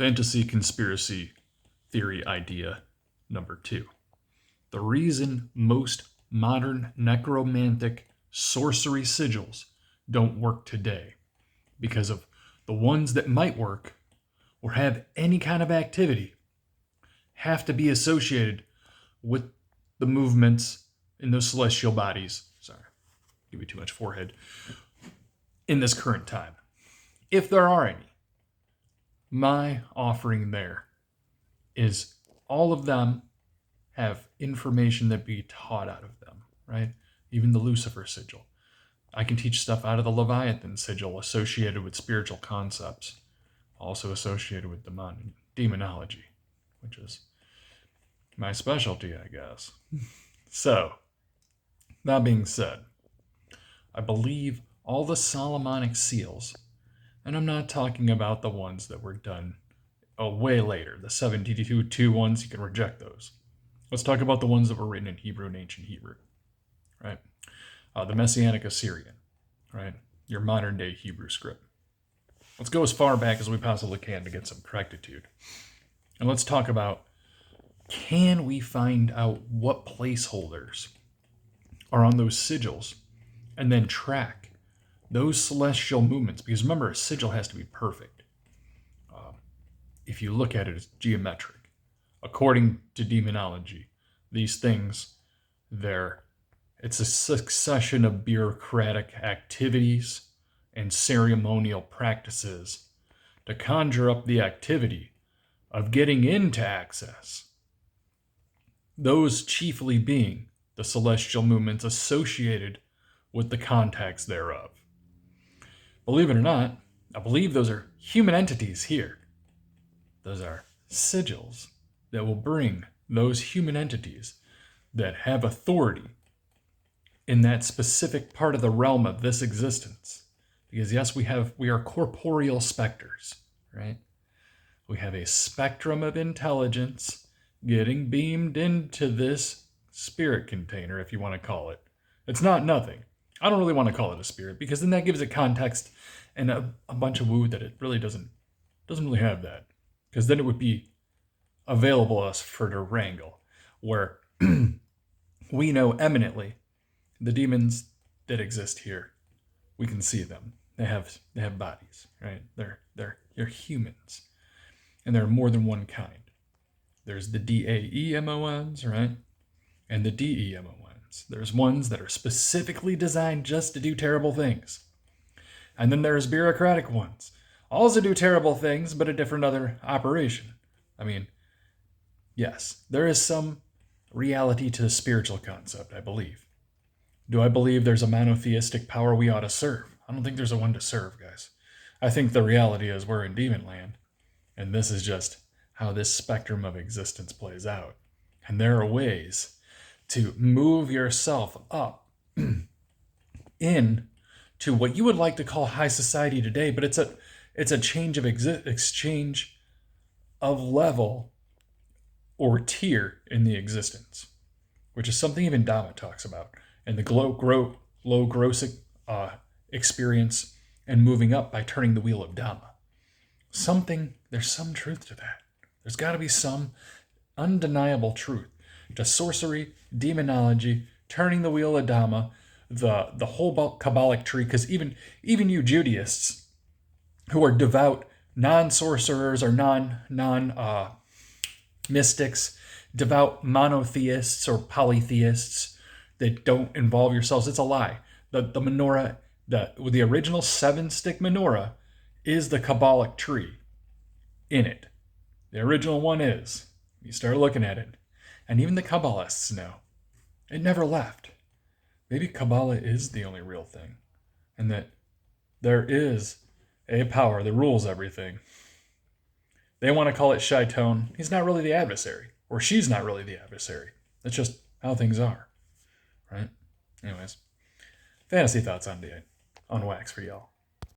Fantasy conspiracy theory idea number 2. The reason most modern necromantic sorcery sigils don't work today, because of the ones that might work or have any kind of activity, have to be associated with the movements in those celestial bodies. Sorry, give me too much forehead. In this current time, if there are any, my offering there is all of them have information that be taught out of them, right? Even the Lucifer sigil. I can teach stuff out of the Leviathan sigil associated with spiritual concepts, also associated with demonology, which is my specialty, I guess. So, that being said, I believe all the Solomonic seals, and I'm not talking about the ones that were done way later, the 722 ones, you can reject those. Let's talk about the ones that were written in Hebrew and ancient Hebrew, right? The Messianic Assyrian, right? Your modern day Hebrew script. Let's go as far back as we possibly can to get some correctitude. And let's talk about, can we find out what placeholders are on those sigils and then track those celestial movements? Because remember, a sigil has to be perfect. If you look at it as geometric, according to demonology, these things, it's a succession of bureaucratic activities and ceremonial practices to conjure up the activity of getting into access. Those chiefly being the celestial movements associated with the contacts thereof. Believe it or not, I believe those are human entities here. Those are sigils that will bring those human entities that have authority in that specific part of the realm of this existence. Because yes, we are corporeal specters, right? We have a spectrum of intelligence getting beamed into this spirit container, if you want to call it. It's not nothing. I don't really want to call it a spirit, because then that gives it context and a bunch of woo that it really doesn't really have that. Because then it would be available to us for to wrangle, where we know eminently the demons that exist here. We can see them. They have bodies, right? They're humans, and there are more than one kind. There's the DAEMONs, right? And the DEMONs. There's ones that are specifically designed just to do terrible things. And then there's bureaucratic ones. Also do terrible things, but a different other operation. I mean, yes, there is some reality to the spiritual concept, I believe. Do I believe there's a monotheistic power we ought to serve? I don't think there's a one to serve, guys. I think the reality is we're in demon land, and this is just how this spectrum of existence plays out. And there are ways to move yourself up in to what you would like to call high society today, but it's a change of exchange of level or tier in the existence, which is something even Dhamma talks about, and the low gross experience and moving up by turning the wheel of Dhamma. There's some truth to that. There's got to be some undeniable truth to sorcery, demonology, turning the wheel of Dhamma, the whole Kabbalic tree, because even you Judaists who are devout non-sorcerers or non-mystics, devout monotheists or polytheists that don't involve yourselves, it's a lie. The menorah, the original 7-stick menorah is the Kabbalic tree in it. The original one is. You start looking at it, and even the Kabbalists know it never left. Maybe Kabbalah is the only real thing, and that there is a power that rules everything. They want to call it Shaiton. He's not really the adversary, or she's not really the adversary. That's just how things are, right? Anyways, fantasy thoughts on wax for y'all.